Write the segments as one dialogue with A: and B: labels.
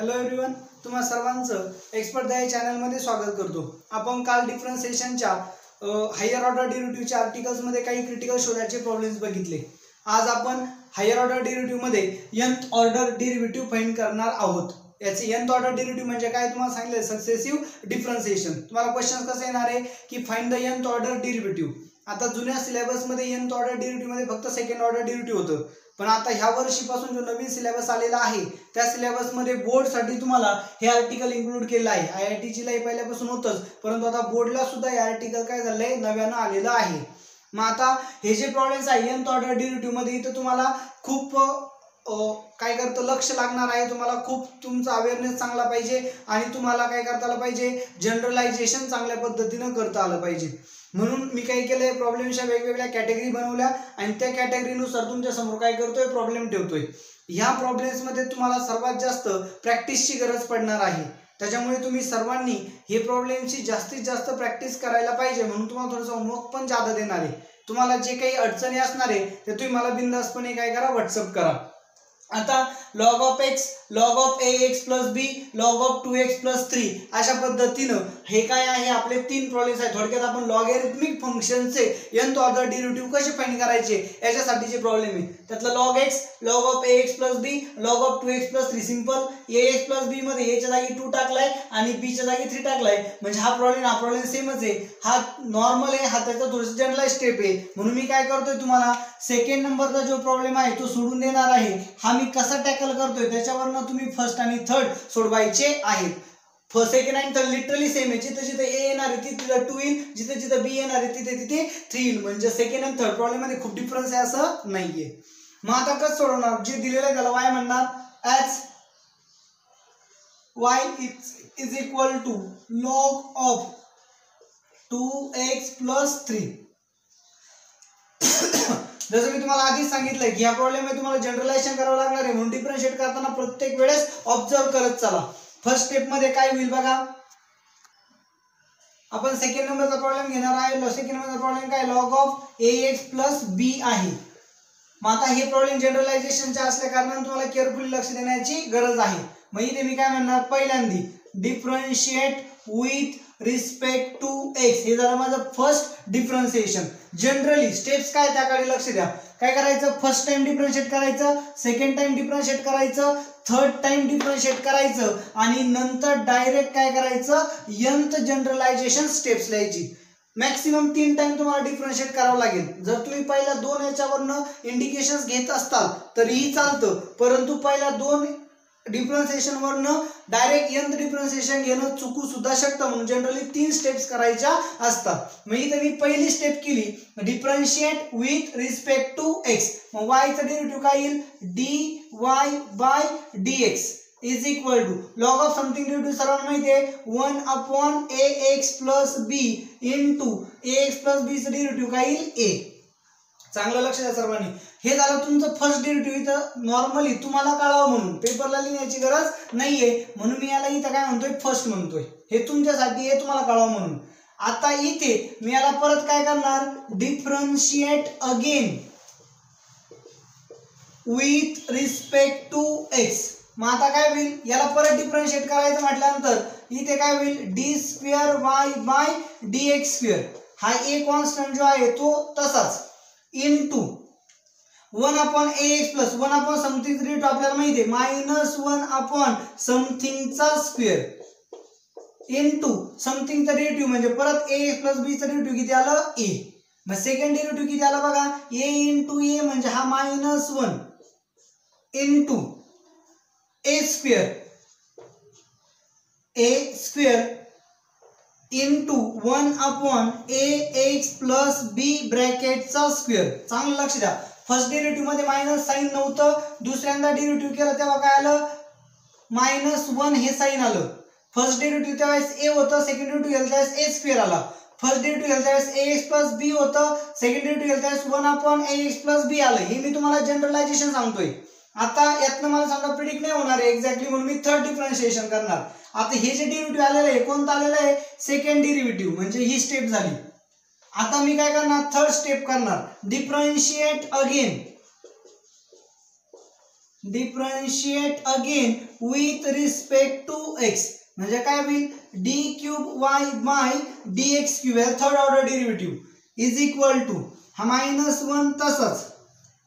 A: Hello everyone, तुम्हा सर्वांचं expert दया चॅनलमध्ये स्वागत करतो। आपण काल डिफरन्शिएशनच्या हायर ऑर्डर डेरिव्हेटिव्हच्या आर्टिकल्समध्ये काही क्रिटिकल शोधायचे प्रॉब्लेम्स बघितले। आज आपण हायर ऑर्डर डेरिव्हेटिव्हमध्ये nth ऑर्डर डेरिव्हेटिव्ह फाइंड करणार आहोत। याचे nth ऑर्डर डेरिव्हेटिव्ह म्हणजे काय तुम्हाला सांगितले, सक्सेसिव्ह डिफरन्शिएशन। तुम्हाला क्वेश्चन कसे येणार आहे की find the nth order derivative. आता जुन्या सिलेबस मध्ये nth ऑर्डर डेरिव्हेटिव्ह मध्ये फक्त सेकंड ऑर्डर डेरिव्हेटिव्ह होतं, पण आता ह्या वर्षीपासून जो नवीन सिलेबस आलेला आहे त्या सिलेबस मध्ये बोर्ड साठी तुम्हाला हे आर्टिकल इन्क्लूड केलं आहे। आयआयटीची ला पहिल्यापासून होतच, परंतु आता बोर्डला सुद्धा हे आर्टिकल काय झालंय, नव्यानं आलेलं आहे। मग आता हे जे प्रॉब्लेम्स आहे nth ऑर्डर डेरिव्हेटिव्ह मध्ये इथं तुम्हाला खूप काय करतं लक्ष लागणार आहे। तुम्हाला खूप तुमचा अवेअरनेस चांगला पाहिजे आणि तुम्हाला काय करता आलं पाहिजे, जनरलायझेशन चांगल्या पद्धतीने करता आलं पाहिजे। म्हणून मी काय केलंय, प्रॉब्लेमच्या वेगवेगळ्या कॅटेगरी बनवल्या आणि त्या कॅटेगरीनुसार तुमच्या समोर काय करतोय, प्रॉब्लेम ठेवतोय। ह्या प्रॉब्लेम्स मध्ये तुम्हाला सर्वात जास्त प्रॅक्टिसची गरज पडणार आहे, त्याच्यामुळे तुम्ही सर्वांनी हे प्रॉब्लेमची जास्तीत जास्त प्रॅक्टिस करायला पाहिजे। म्हणून तुम्हाला थोडंसं होमवर्क पण जादा देणार आहे। तुम्हाला जे काही अडचणी असणार आहे ते तुम्ही मला बिनधास्तपणे काय करा, व्हॉट्सअप करा। आता log of x, log of ax plus b, log of 2x plus 3 अशा पद्धतीनं हे काय आहे, आपले तीन प्रॉब्लेम्स आहेत। थोडक्यात आपण लॉगॅरिथमिक फंक्शनचे nth ऑर्डर डेरिव्हेटिव्ह कसे फाइंड करायचे याच्यासाठीचे प्रॉब्लेम आहे। त्यातला log x, log of ax plus b, log of 2x plus 3 simple. ax plus b मध्ये a च्या जागी 2 टाकलाय आणि b च्या जागी 3 टाकलाय, म्हणजे हा प्रॉब्लेम सेमच आहे। हा नॉर्मल आहे, हा त्याचा थोडंसं जनरलाइज स्टेप आहे। म्हणून मी काय करतोय, तुम्हाला सेकंड नंबरचा जो प्रॉब्लेम आहे तो सोडून देणार आहे। हा मी कसा टॅकल करतोय त्याच्यावरनं तुम्ही फर्स्ट आणि थर्ड सोडवायचे आहेत। फर्स्ट सेकंड आणि थर्ड लिटरली सेम आहे। जिथे जिथे a येणार आहे तिथे 2 येईल, जिथे जिथे b येणार आहे तिथे तिथे 3 येईल। म्हणजे सेकंड आणि थर्ड प्रॉब्लेम मध्ये खूप डिफरन्स आहे असं नाहीये। मग आता कसं सोडवणार, जे दिलेलं आहे त्याला y म्हणणार, as y is equal to log of 2x plus 3। जसं मी तुम्हाला आधीच सांगितलंय की या प्रॉब्लेम मध्ये तुम्हाला जनरलायझेशन करावं लागणार आहे, म्हणून डिफरन्शिएट करताना प्रत्येक वेळेस ऑब्झर्व करत चला। फर्स्ट स्टेप मध्ये काय होईल बघा, आपण सेकंड नंबरचा प्रॉब्लेम घेणार आहे। सेकंड नंबरचा प्रॉब्लेम काय, log of ax plus b आहे। मग आता हे प्रॉब्लेम जनरलायझेशनचे असल्या कारणाने तुम्हाला केअरफुली लक्ष देण्याची गरज आहे। मग इथे मी काय म्हणणार, पहिल्यांदा differentiate with respect to x, हे झालं माझं फर्स्ट डिफरन्शिएशन। जनरली स्टेप्स काय त्याकडे लक्ष द्या। काय करायचं, फर्स्ट टाइम डिफरन्शिएट करायचं, सेकंड टाइम डिफरन्शिएट करायचं, थर्ड टाइम डिफरन्शिएट करायचं आणि नंतर डायरेक्ट काय करायचं, nth जनरलायझेशन स्टेप्स लिहायची। मॅक्सिमम 3 टाइम तुम्हाला डिफरन्शिएट करावं लागेल। जर तुम्ही पहिल्या 2 याच्यावरनं इंडिकेशन्स घेत असताल तरीही चालतं, परंतु पहिल्या 2 डिफरन्शिएशन वरनं डायरेक्ट nth डिफरन्शिएशन घेणं चुकू सुद्धा शकतं, म्हणून जनरली 3 स्टेप्स करायच्या असतात। मग इथे मी पहिली स्टेप केली, differentiate with respect to x। मग y चा डेरिव्हेटिव्ह काय येईल, dy by dx is equal to log of something derivative सर्वांना माहिती आहे 1 upon ax plus b into ax plus b चा डेरिव्हेटिव्ह काय येईल, a। चांगलं लक्ष द्या सर्वांनी। हे झालं तुमचं फर्स्ट डेरिव्हेटिव्ह। इथं नॉर्मली तुम्हाला कळावं म्हणून पेपरला लिहिण्याची गरज नाहीये, म्हणून मी याला इथं काय म्हणतोय, फर्स्ट म्हणतोय। हे तुमच्यासाठी आहे, तुम्हाला कळावं म्हणून। आता इथे मी याला परत काय करणार, differentiate again with respect to x। मग आता काय होईल, याला परत डिफरन्शिएट करायचं म्हटल्यानंतर इथे काय होईल, D square Y by dx square. हा a कॉन्स्टंट जो आहे तो तसाच, into 1 upon ax plus 1 upon something derivative आपल्याला माहिती आहे, मायनस 1 अपॉन समथिंगचा स्क्वेअर इनटू समथिंगचा डेरिव्हेटिव्ह म्हणजे परत ax प्लस b चा डेरिव्हेटिव्ह किती आलं, a। मग सेकंड डेरिव्हेटिव्ह किती आला बघा, a इनटू a म्हणजे हा minus 1 into a square into 1 upon ax plus b ब्रॅकेटचा स्क्वेअर। चांगलं लक्ष द्या, फर्स्ट डेरिव्हेटिव्ह मध्ये मायनस साइन नव्हतं, दुसऱ्यांदा डेरिव्हेटिव्ह केलं तेव्हा काय आलं, मायनस 1 हे साइन आलं। फर्स्ट डेरिव्हेटिव्ह त्यावेळेस a होतं, सेकंड डेरिव्हेटिव्ह गेलं त्यावेळेस a स्क्वेअर आला। फर्स्ट डेरिव्हेटिव्ह गेलं त्यावेळेस ax प्लस b होतं, सेकंड डेरिव्हेटिव्ह गेलं त्यावेळेस 1 अपॉन ax प्लस b आलं। हे मी तुम्हाला जनरलायझेशन सांगतोय। आता यातनं मला समजा प्रिडिक्ट नाही होणार आहे एक्झॅक्टली, म्हणून मी थर्ड डिफरन्शिएशन करणार। आता हे जे डेरिव्हेटिव्ह आलेलं आहे कोणतं आलेलं आहे, सेकंड डेरिव्हेटिव्ह, म्हणजे ही स्टेप झाली। आता मी काय करणार, थर्ड स्टेप करणार, differentiate again differentiate again with respect to x म्हणजे काय होईल d cube y by d x cube third order derivative is equal to हा -1 तसाच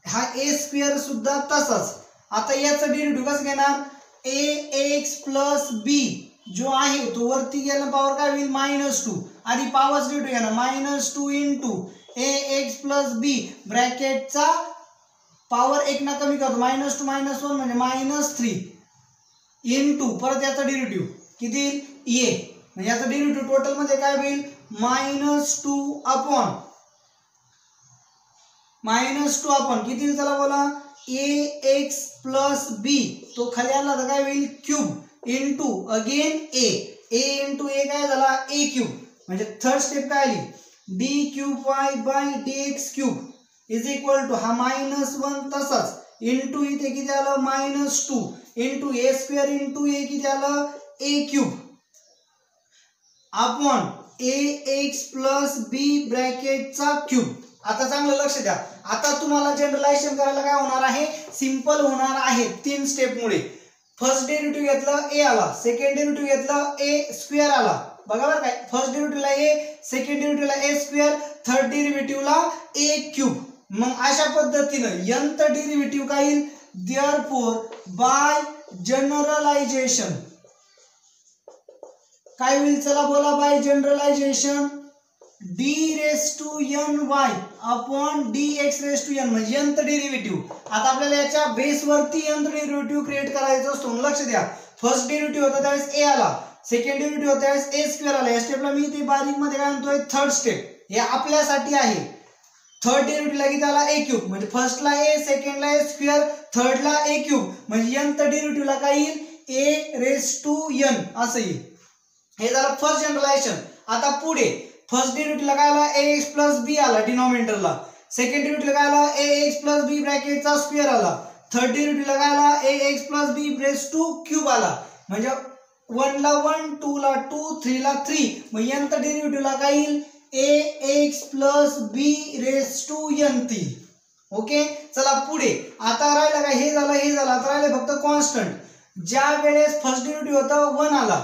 A: हा ए स्क्वेअर सुद्धा तसाच. आता याचा डेरिव्हेटिव्ह कसं घेणार ए एक्स प्लस बी जो आहे तो वरती गेला पॉवर काय होईल -2 आधी पॉवरच डेरिव्हेटिव्ह घेणार -2 इंटू ए एक्स प्लस बी ब्रॅकेटचा पॉवर 1 ना कमी करतो -2 -1 म्हणजे -3 इंटू परत याचा डेरिव्हेटिव्ह किती ए म्हणजे याचा डेरिव्हेटिव्ह टोटल मध्ये काय होईल -2 अपॉन किती चला बोला ए एक्स प्लस बी तो खाली आला तर काय होईल cube into again a into a काय झाला ए क्यूब म्हणजे थर्ड स्टेप काय आली d cube y by d x cube is equal to हा -1 तसाच इंटू इथे किती आलं -2 into a square into a किती आलं a cube upon A x plus b ब्रॅकेटचा क्यूब. आता चांगलं लक्ष द्या आता तुम्हाला जनरलायझेशन करायला काय होणार आहे सिंपल होणार आहे 3 स्टेप मुळे. फर्स्ट डेरिव्हेटिव्ह घेतलं ए आला सेकंड डेरिव्हेटिव्ह घेतलं ए स्क्वेअर आला बघा बरं काय फर्स्ट डेरिव्हेटिव्हला ए सेकंड डेरिव्हेटिव्हला ए स्क्वेअर थर्ड डेरिव्हेटिव्हला ए क्यूब. मग अशा पद्धतीनं nth डेरिव्हेटिव्ह काय येईल देअरफॉर बाय जनरलायझेशन काय होईल चला बोला by generalisation d raise to n y upon d x raise to n म्हणजे nth डेरिव्हेटिव्ह. आता आपल्याला याच्या बेस वरती nth डेरिव्हेटिव्ह क्रिएट करायचं असतो लक्ष द्या. फर्स्ट डेरिव्हेटिव्ह होता त्यावेळेस ए आला सेकंड डेरिव्हेटिव्ह होता त्यावेळेस ए स्क्वेअर आला या स्टेपला मी ते बारीक मध्ये काय म्हणतोय थर्ड स्टेप हे आपल्यासाठी आहे. थर्ड डेरिव्हेटिव्हला किती आला ए क्यूब म्हणजे फर्स्टला ए सेकंडला ए स्क्वेअर थर्डला ए क्यूब म्हणजे nth डेरिव्हेटिव्हला काय येईल ए रेस टू एन असं येईल. हे झालं फर्स्ट जनरलायझेशन. आता पुढे फर्स्ट डेरिव्हेटिव्हला काय आला ए एक्स प्लस बी आला डिनॉमिनेटरला सेकंड डेरिव्हेटिव्हला काय आला ए एक्स प्लस बी ब्रॅकेटचा स्क्वेअर आला थर्ड डेरिव्हेटिव्हला काय आला ए एक्स प्लस बी रेस टू क्यूब आला म्हणजे 1 ला 1 2 ला 2 3 ला 3 मग nth डेरिव्हेटिव्हला काय येईल A x plus B raise to N ती. ओके चला पुढे आता राहिलं काय हे झालं आता राहिलं फक्त कॉन्स्टंट. ज्या वेळेस फर्स्ट डेरिव्हेटिव्ह होता 1 आला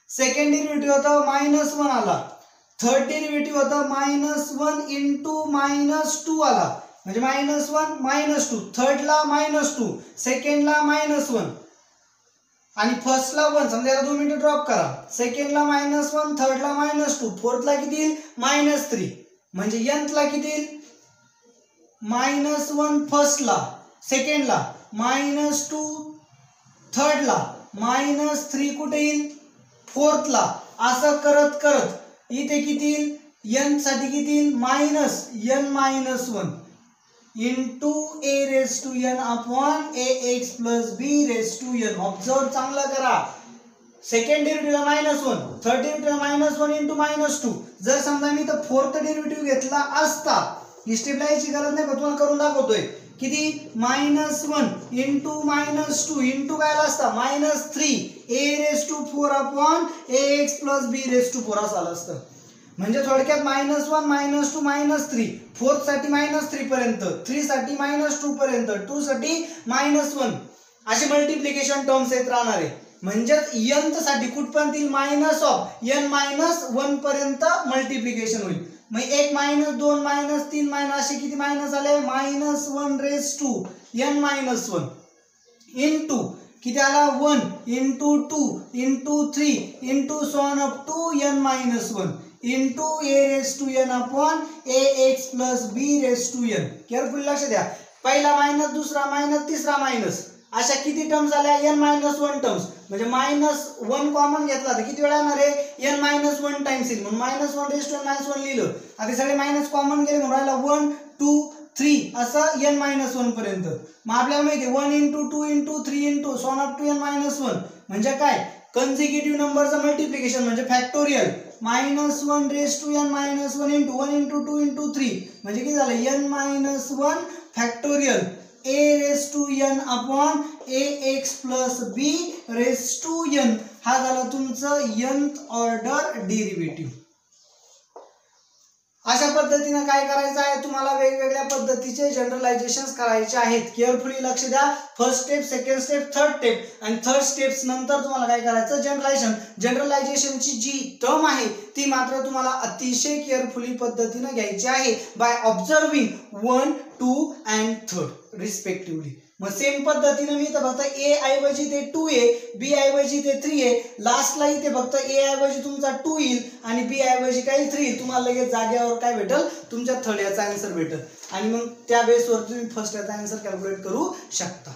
A: सेकंड डेरिव्हेटिव्ह होता -1 आला थर्ड डेरिव्हेटिव्ह होता -1 इंटू -2 आला म्हणजे -1 -2 थर्डला -2 सेकंडला -1 आणि फर्स्टला 1 समजा याला 2 मिनिटं ड्रॉप करा सेकंडला -1 थर्डला -2 फोर्थला किती येईल -3 म्हणजे nthला किती येईल -1 फर्स्टला सेकंडला -2 थर्डला -3 कुठे येईल फोर्थला असं करत करत इथे किती येईल n साठी किती येईल -n-1 into a raise to n upon A x plus B raise to n. Observe चांगला करा सेकंड डेरिव्हेटिव्हला -1 थर्ड डेरिव्हेटिव्हला -1 इंटू -2 जर समजा मी तर फोर्थ डेरिव्हेटिव्ह घेतला असता ही स्टेप लिहायची गरज नाही पण तुम्हाला करून दाखवतोय किती -1 इंटू -2 इंटू काय आला असता -3 A raise to 4 upon A x plus B raise to 4 असं आलं असतं. म्हणजे थोडक्यात -1 -2 -3 फोर्थ साठी -3 पर्यंत 3 साठी -2 पर्यंत 2 साठी -1 असे मल्टिप्लिकेशन टर्म्स येत राहणार आहे. म्हणजेच nth साठी कुठपर्यंत येईल -n-1 पर्यंत मल्टिप्लिकेशन होईल. मग 1 -2 -3 असे किती मायनस आले -1 रेस टू n-1 इंटू किती आला 1 into 2 into 3 into so on up to n-1 into a raise to n upon A x plus B raise to n. Careful लक्ष द्या पहिला मायनस दुसरा मायनस तिसरा मायनस अशा किती टर्म्स आल्या n-1 टर्म्स म्हणजे -1 कॉमन घेतला तर किती वेळा येणार आहे n-1 टाइम्स येईल म्हणून -1 रेस टू n-1 लिहिलं. आता सगळे मायनस कॉमन गेले म्हणून राहिला 1 2 3 असं n-1 पर्यंत. मग आपल्याला माहिती आहे 1 into 2 into 3 into so on up to n-1 म्हणजे काय कन्सिक्युटिव्ह नंबरचं मल्टिप्लिकेशन म्हणजे factorial -1 raise to n-1 into 1 into 2 into 3 म्हणजे किती झालं n-1 factorial a raise to n upon A x plus B raise to n. हा झाला तुमचं nth ऑर्डर डेरिव्हेटिव्ह. अशा पद्धतीने काय करायचं आहे, तुम्हाला वेगवेगळ्या पद्धतीचे जनरलायझेशन्स करायचे आहेत. केअरफुली लक्ष द्या. First step, second step, third step आणि थर्ड स्टेप्स नंतर तुम्हाला काय करायचं, जनरलायझेशन. जनरलायझेशनची जी टर्म आहे ती मात्र तुम्हाला अतिशय केअरफुली पद्धतीने घ्यायची आहे बाय ऑब्झर्विंग 1, 2 अँड 3 रिस्पेक्टिव्हली. मग सेम पद्धतीने मी इथं फक्त ए ऐवजी ते 2a, बी ऐवजी ते 3a, लास्टला इथे फक्त ए ऐवजी तुमचा 2 येईल आणि बी ऐवजी काही 3 येईल. तुम्हाला लगेच जागेवर काय भेटल, तुमच्या थर्ड याचा आन्सर भेटेल आणि मग त्या बेसवर तुम्ही फर्स्ट याचा आन्सर कॅल्क्युलेट करू शकता.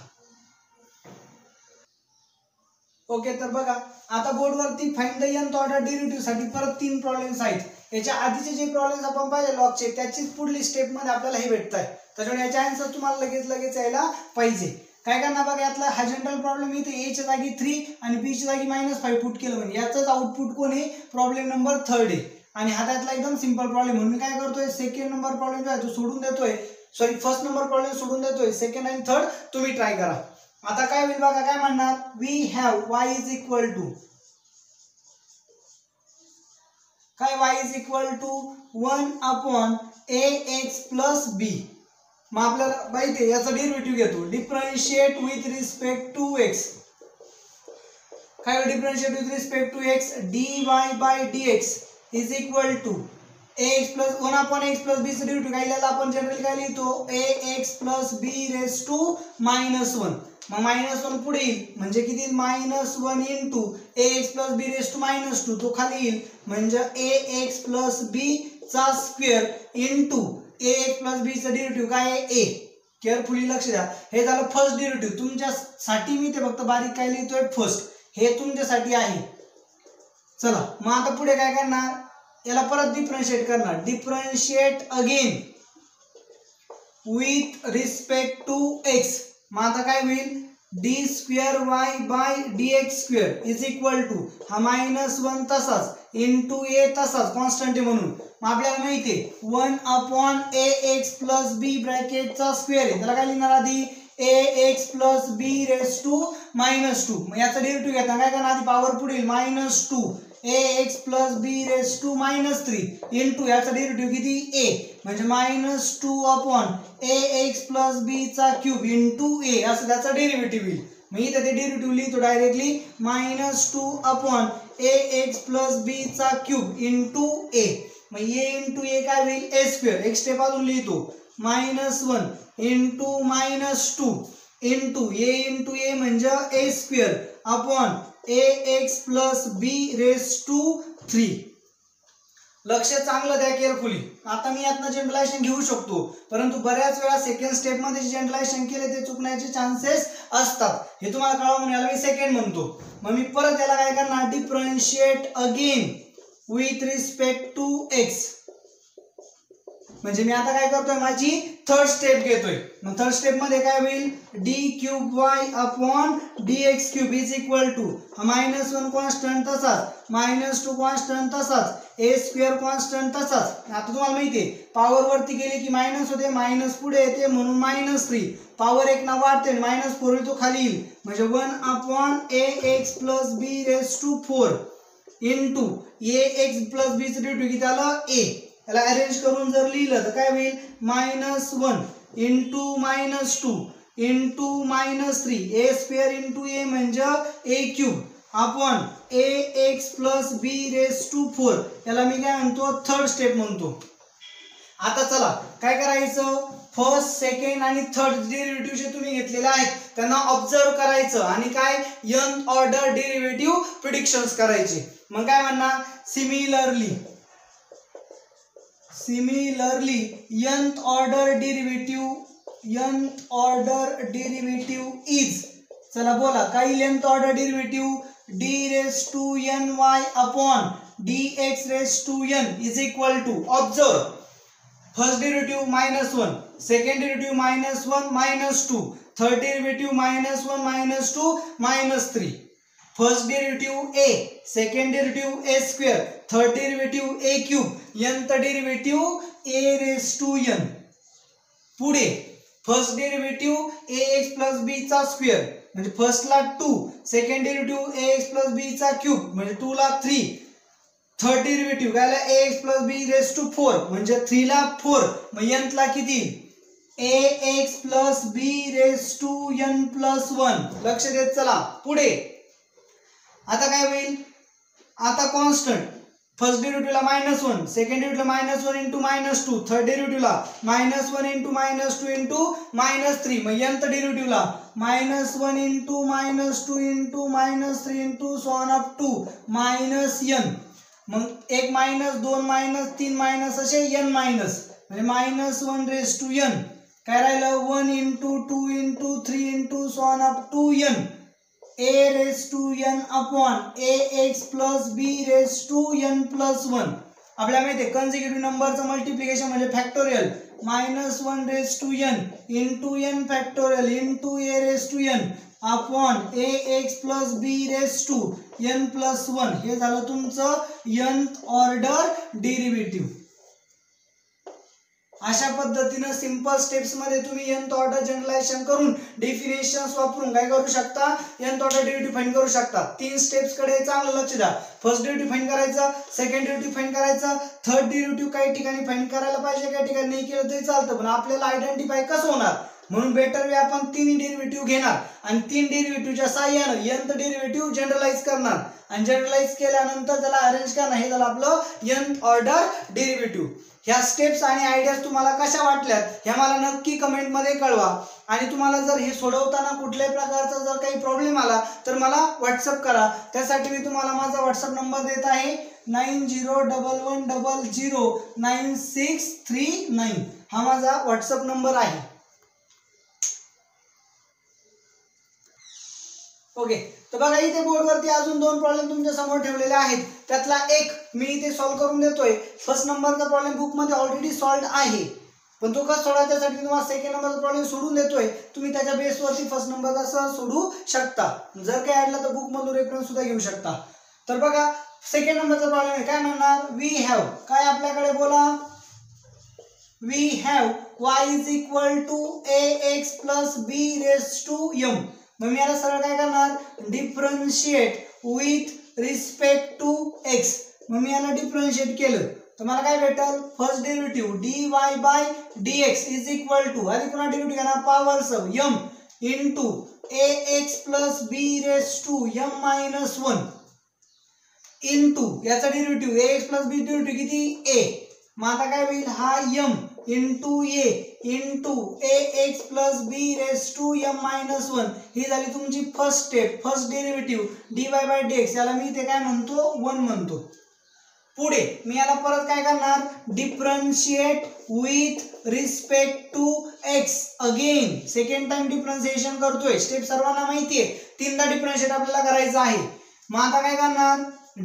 A: ओके, तर बघा आता बोर्डवरती find the nth order derivative साठी परत 3 प्रॉब्लेम्स आहेत. याच्या आधीचे जे प्रॉब्लेम्स आपण पाहिले लॉगचे, त्याचीच पुढली स्टेप मध्ये आपल्याला हे भेटत आहे. त्याच्यामुळे याचा आन्सर तुम्हाला लगेच यायला पाहिजे. काय करणार बघा, यातला हा जनरल प्रॉब्लेम इथे a च्या जागी 3 आणि b च्या जागी -5 पुट केलं म्हणजे याचाच आउटपुट कोण आहे, प्रॉब्लेम नंबर 3 आहे. आणि हा त्यातला एकदम सिंपल प्रॉब्लेम म्हणून मी काय करतोय, सेकंड नंबर प्रॉब्लेम जो आहे तो सोडून देतोय, सॉरी फर्स्ट नंबर प्रॉब्लेम सोडून देतोय, सेकंड आणि थर्ड तुम्ही ट्राय करा. आता काय होईल बघा, काय म्हणणार, we have y is equal to काय, y is equal to 1/ax plus b. मग आपल्याला माहिती आहे याचा डेरिव्हेटिव्ह घेतो, differentiate with respect to x. काय differentiate with respect to x, dy by dx is equal to ax plus 1/x plus b चा derivative काय लिहिला आपण, जनरली काय लिहितो, ax plus b raise to -1. मग -1 पुढे येईल म्हणजे किती, -1 into ax plus b raise to -2, तो खाली येईल म्हणजे ax प्लस b चा square into ax plus b चा डेरिव्हेटिव्ह काय आहे, a. केअरफुली लक्ष द्या, हे झालं फर्स्ट डेरिव्हेटिव्ह. तुमच्यासाठी मी ते फक्त बारीक काय लिहितोय, फर्स्ट, हे तुमच्यासाठी आहे. चला मग आता पुढे काय करणार, याला परत डिफरन्शिएट करणार, differentiate again with respect to x. मग आता काय होईल, d² bye dx² is equal to हा -1 तसाच इंटू a तसाच कॉन्स्टंट आहे म्हणून. मग आपल्याला माहिती आहे 1/ax प्लस b ब्रॅकेटचा स्क्वेअर आहे, त्याला काय लिहिणार आधी, ax plus b raise to -2. मग याचा डेरिव्हेटिव्ह घेताना काय करणार, आधी पॉवर पुढे येईल -2 ax plus b raise to -3 into याचा डेरिव्हेटिव्ह किती, a म्हणजे -2/ax प्लस b चा क्यूब इंटू a असं त्याचा डेरिव्हेटिव्ह येईल. मग इथे ते डेरिव्हेटिव्ह लिहितो डायरेक्टली -2/ax प्लस b चा क्यूब इंटू a. मग a इंटू a काय होईल, a². एक स्टेप अजून लिहितो, -1 into -2 into a into a म्हणजे a² upon ax plus b raise to 3. लक्ष चांगलं द्या केअरफुली. आता मी यातनं जनरलायझेशन घेऊ शकतो, परंतु बऱ्याच वेळा सेकंड स्टेप मध्ये जे जनरलायझेशन केले ते चुकण्याचे चान्सेस असतात. हे तुम्हाला कळावं म्हणून याला मी सेकंड म्हणतो. मग मी परत याला काय करणार, differentiate again with respect to x. म्हणजे मी आता काय करतोय, माझी थर्ड स्टेप घेतोय. मग थर्ड स्टेप मध्ये काय होईल, d³ upon dx³ is equal to -1 constant तसाच, -2 कॉन्स्टंट तसाच, a² कॉन्स्टंट तसाच. आता तुम्हाला माहितीये पॉवर वरती गेले की मायनस होते, मायनस पुढे येते म्हणून -3. पॉवर 1 ना वाढते, -4 होईल तो खाली येईल म्हणजे 1/ax plus b raise to 4 into ax plus b चं डेरिव्हेटिव्ह किती आलं, a. याला अरेंज करून जर लिहिलं तर काय होईल, -1 into -2 into -3 a² into a म्हणजे a³ upon ax plus b raise to 4. याला मी काय म्हणतो, थर्ड स्टेप म्हणतो. आता चला काय करायचं, फर्स्ट, सेकंड आणि थर्ड डेरिव्हेटिव्ह जे तुम्ही घेतलेले आहेत त्यांना ऑब्झर्व करायचं आणि काय nth ऑर्डर डेरिव्हेटिव्ह प्रिडिक्शन्स करायचे. मग काय म्हणणार, similarly nth order derivative is, चला बोला काही nth order derivative, d raise to ny upon dx raise to n is equal to, observe first derivative -1, second derivative -1 -2, third derivative -1 -2 -3. First derivative a, second derivative a², third derivative a³, nth derivative a raise to n. पुढे first derivative ax plus b चा square म्हणजे first ला 2, second derivative ax plus b चा cube म्हणजे 2 ला 3, third derivative काय आला ax plus b raise to 4 म्हणजे 3 ला 4 मग nth ला किती ax plus b raise to n plus 1. लक्ष देत चला पुढे. आता काय होईल आता कॉन्स्टंट फर्स्ट डेरिव्हेटिव्हला -1 सेकंड डेरिव्हेटिव्हला -1 इंटू -2 थर्ड डेरिव्हेटिव्हला -1 इंटू -2 इंटू -3 मग nth डेरिव्हेटिव्हला -1 into -2 into -3 into so on up to -n मग एक मायनस 2 मायनस 3 मायनस असे n मायनस म्हणजे -1 रेस टू n काय राहिलं 1 into 2 into 3 into so on up to n a raise to n upon ax plus b raise to n plus 1. आपल्याला माहिती आहे consecutive नंबरचं मल्टिप्लिकेशन म्हणजे factorial -1 raise to n into n factorial into a raise to n upon ax plus b raise to n plus 1. हे झालं तुमचं nth order derivative. अशा पद्धतीने सिंपल स्टेप्स मध्ये तुम्ही nth ऑर्डर जनरलायझेशन करून डेफिनेशन्स वापरून काय करू शकता nth ऑर्डर डेरिव्हेटिव्ह फाइंड करू शकता. 3 स्टेप्स कडे चांगलं लक्ष द्या. फर्स्ट डेरिव्हेटिव्ह फाइंड करायचं सेकंड डेरिव्हेटिव्ह फाइंड करायचं थर्ड डेरिव्हेटिव्ह काही ठिकाणी फाइंड करायला पाहिजे काही ठिकाणी नाही केलं तरी चालतं पण आपल्याला आयडेंटिफाय कसं होणार म्हणून बेटर वे आपण 3 डेरिव्हेटिव्ह घेणार आणि 3 डेरिव्हेटिव्हच्या साहाय्याने nth डेरिव्हेटिव्ह जनरलाइज करणार आणि जनरलाइज केल्यानंतर त्याला अरेंज करणार. हे झालं आपलं nth ऑर्डर डेरिव्हेटिव्ह. ह्या स्टेप्स आणि आयडियाज तुम्हाला कशा वाटल्यात हे मला नक्की कमेंट मध्ये कळवा आणि तुम्हाला जर हे सोडवताना कुठल्याही प्रकारचा जर काही प्रॉब्लेम आला तर मला व्हॉट्सअप करा. त्यासाठी मी तुम्हाला माझा व्हॉट्सअप नंबर देत आहे 9011009639 हा माझा व्हॉट्सअप नंबर आहे. ओके तर बघा इथे बोर्डवरती अजून 2 प्रॉब्लेम तुमच्या समोर ठेवलेले आहेत. त्यातला एक मी इथे सॉल्व्ह करून देतोय. फर्स्ट नंबरचा प्रॉब्लेम बुक मध्ये ऑलरेडी सॉल्व्ड आहे पण तो कसं सोडवायचा त्यासाठी तुम्हाला सेकंड नंबरचा प्रॉब्लेम सोडून देतोय. तुम्ही त्याच्या बेसवरती फर्स्ट नंबरचा सहज सोडवू शकता. जर काही अडलं तर बुक मधून रेफरन्स सुद्धा घेऊ शकता. तर बघा सेकंड नंबरचा प्रॉब्लेम आहे काय म्हणणार वी हॅव काय आपल्याकडे बोला we have y is equal to ax plus b raise to m. मग मी याला सरळ काय करणार differentiate with respect to x. मग मी याला डिफरन्शिएट केलं तर मला काय भेटेल first derivative dy by dx is equal to आधी पुन्हा डेरिव्हेटिव्ह घेणार पॉवर सम m into ax plus b raise to m minus 1 into याचा derivative ax plus b derivative किती a. मग आता काय होईल हा m into a into ax plus b raise to m minus 1 ही झाली तुमची first step first derivative dy by dx याला मी इथे काय म्हणतो 1 म्हणतो. पुढे मी याला परत काय करणार differentiate with respect to x again second time differentiation करतोय. स्टेप सर्वांना माहिती आहे 3दा डिफरन्शिएट आपल्याला करायचं आहे. मग आता काय करणार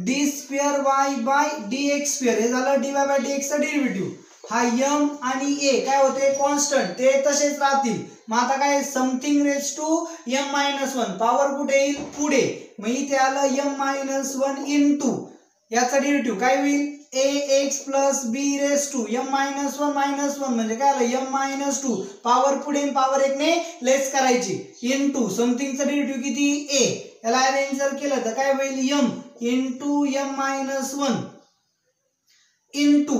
A: d square y by dx square हे झालं dy बाय dx चा डेरिव्हेटिव्ह. हा m आणि a काय होते कॉन्स्टंट ते तसेच राहतील. मग आता काय something raise to m minus 1 power कुठे येईल पुढे. मग इथे आलं m मायनस 1 इंटू याचा डेरिव्हेटिव्ह काय होईल ax plus b raise to m minus 1 म्हणजे काय आलं m मायनस 2 पॉवर पुढे पॉवर 1 ने लेस करायची इंटू समथिंगचा डेरिव्हेटिव्ह किती a याला अरेंज जर केलं तर काय होईल m into m minus 1 into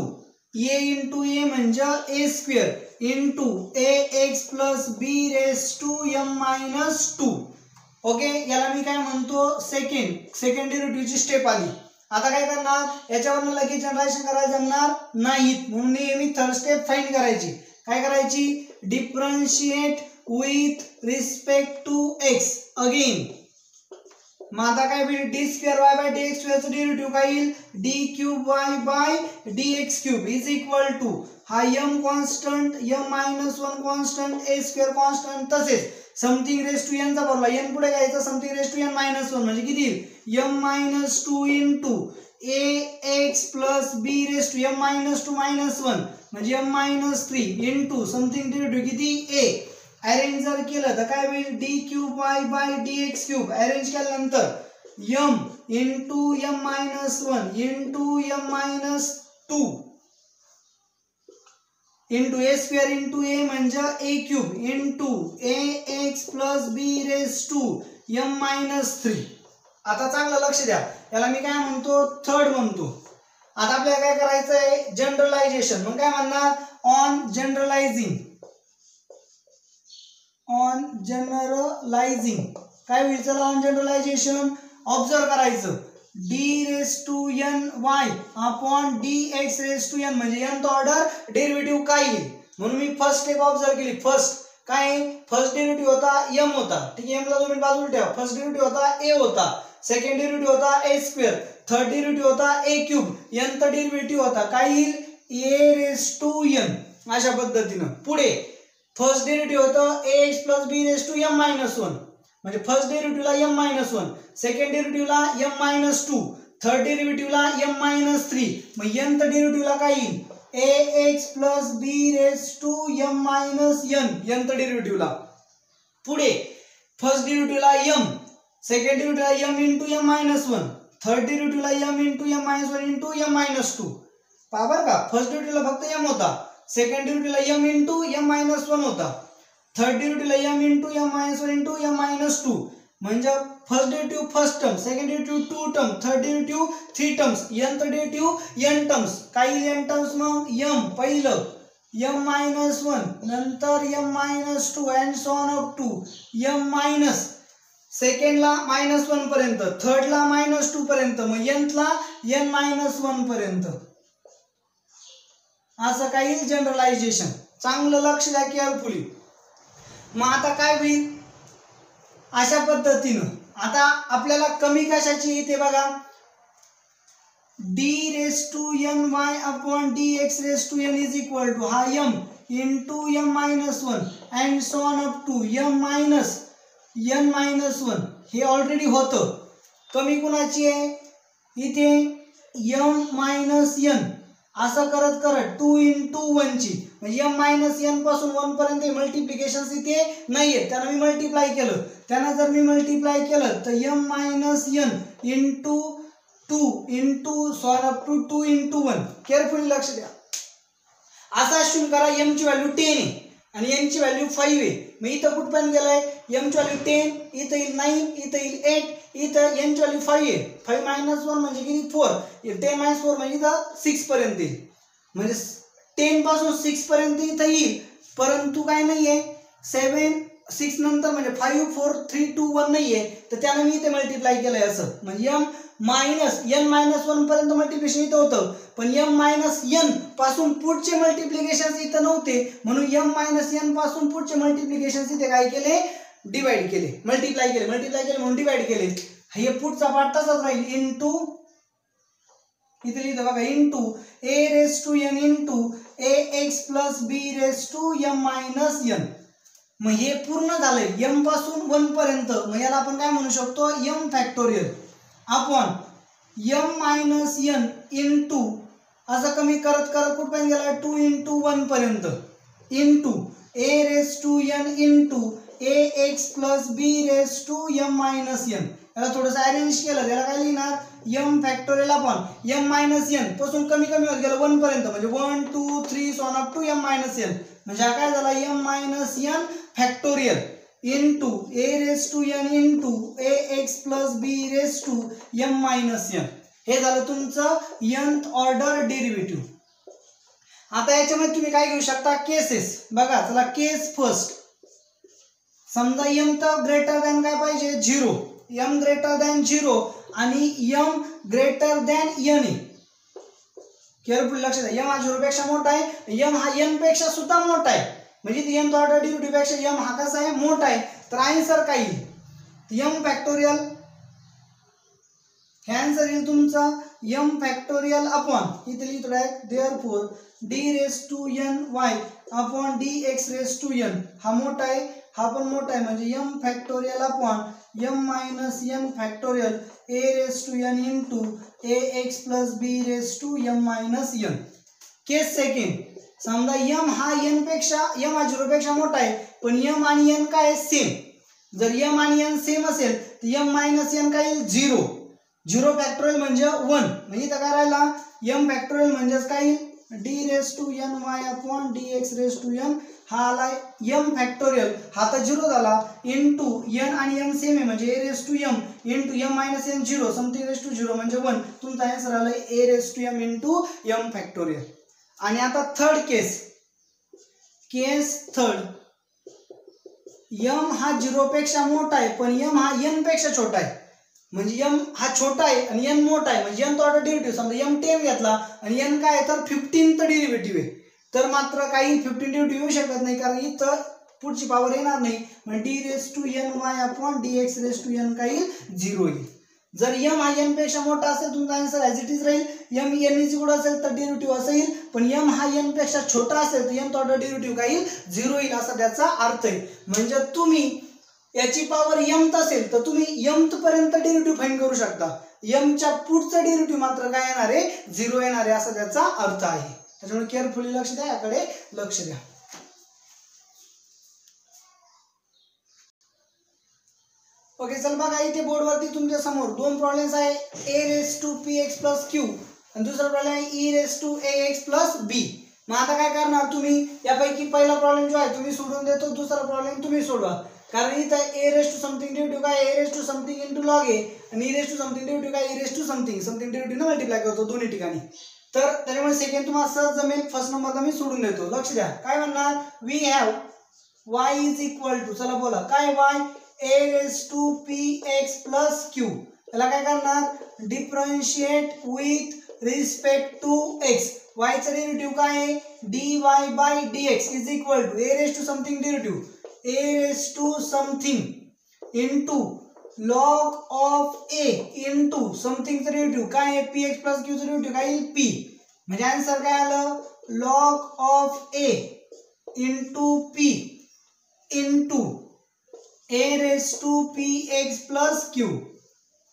A: a into a म्हणजे a square into ax plus b raise to m minus 2. Okay याला मी काय म्हणतो सेकंड डेरिव्हेटिव्हची स्टेप आली. आता काय करणार याच्यावरनं लगेच जनरलायझेशन करायला जमणार नाहीत म्हणून नेहमी थर्ड स्टेप फाइंड करायची. काय करायची differentiate with respect to x again. मग आता काय होईल d square y by dx स्क्वेअरचं डेरिव्हेटिव्ह काय येईल d cube y by dx cube is equal to हा m constant m minus 1 constant a square constant तसेच समथिंग रेस टू n चा फॉर्म्युला n पुढे घ्यायचा something raise to n minus 1 म्हणजे किती येईल m minus 2 into ax plus b raise to m minus 2 minus 1 म्हणजे m minus 3 into something derivative किती a. Arrange जर केलं तर काय होईल d cube y by dx cube arrange केल्यानंतर m into m minus 1 into m minus 2 into a square into a म्हणजे a cube into ax plus b raise to m minus 3. आता चांगलं लक्ष द्या याला मी काय म्हणतो थर्ड म्हणतो आता आपल्याला काय करायचं आहे, जनरलायझेशन. मग काय म्हणणार, ऑन जनरलायझिंग काय होईल, चला ऑन जनरलायझेशन ऑब्झर्व करायचं. d⁻n y dx⁻n म्हणजे nth ऑर्डर डेरिव्हेटिव्ह काय येईल. म्हणून मी फर्स्ट स्टेप ऑब्झर्व केली. फर्स्ट डेरिव्हेटिव्ह होता m होता, ठीक आहे, m ला 2 मिनिट बाजूला ठेवा. फर्स्ट डेरिव्हेटिव्ह होता a होता, सेकंड डेरिव्हेटिव्ह होता a², थर्ड डेरिव्हेटिव्ह होता a³, nth डेरिव्हेटिव्ह होता काय येईल, a⁻n. अशा पद्धतीनं पुढे फर्स्ट डेरिव्हेटिव्ह होतं ax + b⁻m−1 म्हणजे फर्स्ट डेरिव्हेटिव्हला m-1, सेकंड डेरिव्हेटिव्हला m-2, थर्ड डेरिव्हेटिव्हला m-3. मग nth डेरिव्हेटिव्हला काय येईल, ax + b⁻m−n nth डेरिव्हेटिव्हला. पुढे फर्स्ट डेरिव्हेटिव्हला m, सेकंड डेरिव्हेटिव्हला m×m-1, थर्ड डेरिव्हेटिव्हला m×m-1 m-2. पहा बरं का, फर्स्ट डेरिव्हेटिव्हला फक्त m होता, सेकंड डेरिव्हेटिव्हला m×m-1 होता, थर्ड डेरिव्हेटिव्हला m×m-1 m-2. म्हणजे first derivative first term, second derivative 2 term, third derivative 3 terms, nth derivative n terms. काही n टर्म्स मग m पहिलं m-1, नंतर m-2 and so on up to m-, सेकंडला -1 पर्यंत, थर्डला -2 पर्यंत, मग nthला n-1 पर्यंत. असं काही जनरलायझेशन. चांगलं लक्ष द्या केअरफुली. मग आता काय होईल, अशा पद्धतीनं आता आपल्याला कमी कशाची येते बघा, d⁻n y dx⁻n is equal to हा m × m-1 and so on up to m-n-1. हे ऑलरेडी होतं. कमी कुणाची आहे इथे, m-n. असं करत 2 × 1 ची म्हणजे m-n पासून 1 पर्यंत मल्टिप्लिकेशन इथे नाहीये, त्यांना मी मल्टिप्लाय केलं. त्यांना जर मी मल्टिप्लाय केलं तर m-n × 2 so up to 2 × 1. Carefully लक्ष द्या. असा अश्यूम करा m ची व्हॅल्यू 10 आहे आणि n ची व्हॅल्यू 5 आहे. मग इथं कुठपर्यंत गेलाय, m ची व्हॅल्यू 10, इथं येईल 9, इथं येईल 8, इथं n ची व्हॅल्यू 5 आहे. 5 - 1 म्हणजे किती, 4. 10 - 4 म्हणजे इथं 6 पर्यंत येईल. म्हणजे 10 पासून 6 पर्यंत इथं येईल, परंतु काय नाहीये 7 6 नंतर म्हणजे 5 4 3 2 1 नाहीये, तर त्यानं मी इथे मल्टिप्लाय केलंय असं. म्हणजे n-1 पर्यंत मल्टिप्लिकेशन इथं होतं, पण m-n पासून पुढचे मल्टिप्लिकेशन इथं नव्हते, म्हणून m-n पासून पुढचे मल्टिप्लिकेशन इथे काय केले, डिवाइड केले, मल्टिप्लाय केले म्हणून डिवाइड केले. हे पुढचा पार्ट तसाच राहील, इंटू इथे लिहितो बघा, इंटू a⁻n ax + b⁻m-n. मग हे पूर्ण झालंय m पासून 1 पर्यंत. मग याला आपण काय म्हणू शकतो, m factorial upon m-n into असं कमी करत कुठपर्यंत गेला, 2 × 1 पर्यंत, इंटू a⁻n ax + b⁻m-n. याला थोडंसं अरेंज केलं, त्याला काय लिहिणार, m फॅक्टोरियल अपॉन m-n पासून कमी होत गेलं 1 पर्यंत, म्हणजे 1 2 3 so on up to m-n. म्हणजे हा काय झाला, m-n factorial into a⁻n ax + b⁻m-n. हे झालं तुमचं nth ऑर्डर डेरिव्हेटिव्ह. आता याच्यामध्ये तुम्ही काय घेऊ शकता, केसेस बघा. चला केस फर्स्ट. समजा m तर ग्रेटर दॅन काय पाहिजे, 0, m ग्रेटर दॅन 0 आणि m ग्रेटर दॅन n आहे. केअरफुल लक्ष द्या, m हा 0 पेक्षा मोठा आहे, m हा n पेक्षा सुद्धा मोठा आहे, म्हणजे nth ऑर्डर डेरिव्हेटिव्ह पेक्षा m हा कसा आहे, मोठा आहे. तर आन्सर काय येईल, m फॅक्टोरियल. हे आन्सर येईल तुमचा m फॅक्टोरियल अपॉन इथे लिहितो direct, therefore d⁻n y upon dx⁻n. हा मोठा आहे, हा पण मोठा आहे, म्हणजे m factorial upon m-n factorial a⁻n ax + b⁻m-n. केस सेकंड. समजा m हा n पेक्षा, m हा 0 पेक्षा मोठा आहे, पण m आणि n काय सेम. जर m आणि n सेम असेल तर m-n काय येईल, 0 फॅक्टोरियल म्हणजे 1. म्हणजे इथं काय राहिला, m फॅक्टोरियल म्हणजेच काय येईल, d⁻n y अपॉन dx⁻n. हा आला m फॅक्टोरियल, हा तर 0 झाला, इंटू n आणि m सेम आहे म्हणजे a raise to m into m minus n 0 something raise to 0 म्हणजे 1. तुमचा आन्सर आला a raise to m into m factorial. आणि आता थर्ड केस थर्ड, m हा 0 पेक्षा मोठा आहे पण m हा n पेक्षा छोटा आहे. म्हणजे m हा छोटा आहे आणि n मोठा आहे म्हणजे n तो ऑर्डर डेरिव्हेटिव्ह. समजा m 10 घेतला आणि n काय आहे तर 15th डेरिव्हेटिव्ह आहे, तर मात्र काही 15 डेरिव्हेटिव्ह येऊ शकत नाही कारण इथं पुढची पॉवर येणार नाही. म्हणजे d raise to n y upon dx raise to n काही 0 येईल. जर m हा n पेक्षा मोठा असेल तुमचा आन्सर ॲज इट इज राहील. m n इज इक्वल असेल तर डेरिव्हेटिव्ह असं येईल, पण m हा n पेक्षा छोटा असेल तर n तो ऑर्डर डेरिव्हेटिव्ह काही 0 येईल असा त्याचा अर्थ आहे. म्हणजे तुम्ही याची पॉवर m असेल तर तुम्ही m पर्यंत डेरिव्हेटिव्ह फाइंड करू शकता, m च्या पुढचं डेरिव्हेटिव्ह मात्र काय येणार आहे 0 येणार आहे असा त्याचा अर्थ आहे. त्याच्यामुळे केअरफुली लक्ष द्या, याकडे लक्ष द्या. ओके चल बघा इथे बोर्डवरती तुमच्या समोर दोन प्रॉब्लेम्स आहे, a raise to px plus q आणि दुसरा प्रॉब्लेम आहे e raise to ax plus b. मग आता काय करणार तुम्ही, यापैकी पहिला प्रॉब्लेम जो आहे तुम्ही सोडून देतो, दुसरा प्रॉब्लेम तुम्ही सोडवा. कारण इथं a raise to something derivative काय a raise to something into log a आणि e raise to something derivative काय e raise to something derivative multiply करतो दोन्ही ठिकाणी. तर त्याच्यामुळे सेकंड तुम्हाला सहज जमेल, फर्स्ट नंबरला मी सोडून देतो. लक्ष द्या काय म्हणणार, we have y is equal to, चला बोला काय y a raise to px plus q. त्याला काय करणार, differentiate with respect to x. y चा डेरिव्हेटिव्ह काय आहे dy by dx is equal to a raise to something derivative a raise to something into log of a into something चा derivative काय आहे px plus q चा derivative काय येईल p. म्हणजे आन्सर काय आलं log of a into p into a raise to px plus q.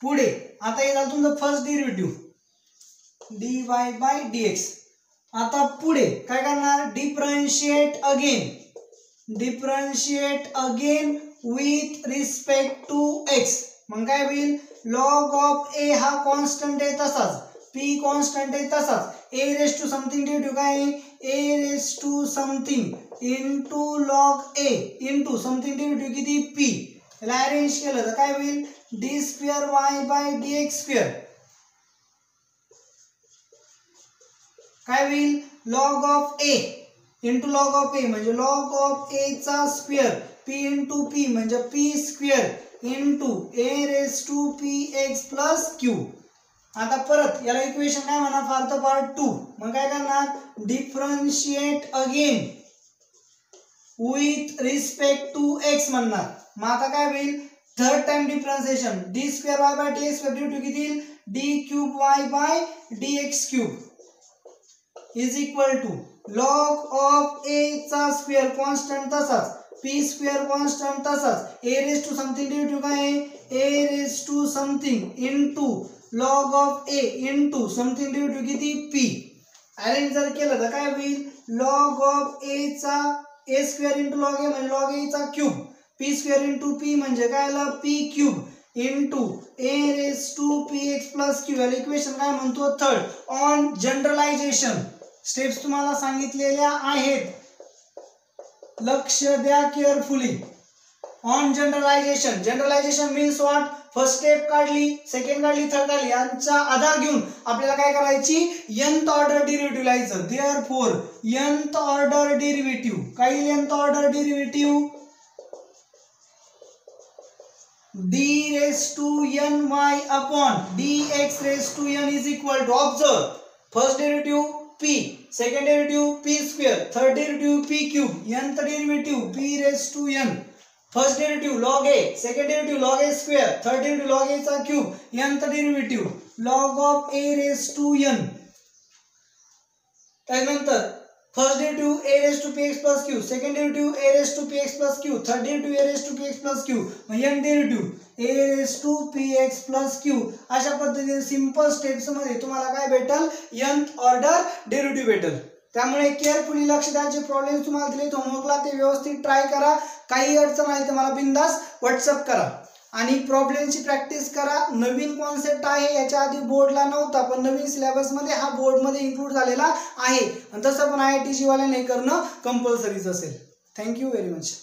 A: पुढे आता हे झालं तुमचं first derivative dy by dx. आता पुढे काय करणार, differentiate again with respect to x. मग काय होईल, log ऑफ a हा कॉन्स्टंट आहे तसाच, p कॉन्स्टंट आहे तसाच, a raise to something derivative काय आहे a raise to something into log a into something derivative किती p. याला अरेंज केलं तर काय होईल d square y by dx square. काय होईल log of a into log of a म्हणजे log ऑफ a चा स्क्वेअर p इंटू p म्हणजे p square into a raise to px plus q. आता परत याला इक्वेशन काय म्हणा फार तर पार्ट 2. मग काय करणार, differentiate again with respect to x म्हणणार. मग आता काय होईल, third time differentiation d square y by dx square divide किती येईल d cube y by dx cube is equal to log of a चा स्क्वेअर कॉन्स्टंट तसाच, p स्क्वेअर कॉन्स्टंट तसाच, a raise to something derivative काय आहे a raise to something into log of a into something derivative किती p. Arrange जर केलं तर काय होईल log ऑफ a चा a square into log a म्हणजे log a चा cube, p square into p म्हणजे काय आलं p cube into a raise to px plus q. याला इक्वेशन काय म्हणतो थर्ड. ऑन जनरलायझेशन स्टेप्स तुम्हाला सांगितलेल्या आहेत, लक्ष द्या carefully. On generalization means what, first step काढली, सेकंड काढली, थर्ड काढली, यांचा आधार घेऊन आपल्याला काय करायची nth ऑर्डर डेरिव्हेटिव्ह लिहायचं. देअरफॉर nth ऑर्डर डेरिव्हेटिव्ह काय येईल, nth order derivative d raise to ny upon dx raise to n is equal to, observe first derivative p, second derivative p square, third derivative p cube, nth derivative p raise to n. First derivative log a, second derivative log a square, third derivative log a चा cube, nth derivative log of a raise to n. त्यानंतर first derivative a raise to px plus q, second derivative a raise to px plus q, third derivative a raise to px plus q, मग n derivative a raise to px plus q. अशा पद्धतीने simple steps मध्ये तुम्हाला काय भेटल, nth order derivative भेटल. त्यामुळे carefully लक्ष द्या, जे प्रॉब्लेम तुम्हाला दिले होमवर्कला ते व्यवस्थित ट्राय करा. काही अडचण आली तर मला बिंदास व्हॉट्सअप करा आणि प्रॉब्लेमची प्रॅक्टिस करा. नवीन कॉन्सेप्ट आहे, याच्या आधी बोर्डला नव्हता पण नवीन सिलेबस मध्ये हा बोर्ड मध्ये इन्क्लूड झालेला आहे आणि तसं पण IIT वाल्याने करणं कंपल्सरीच असेल. Thank you very much.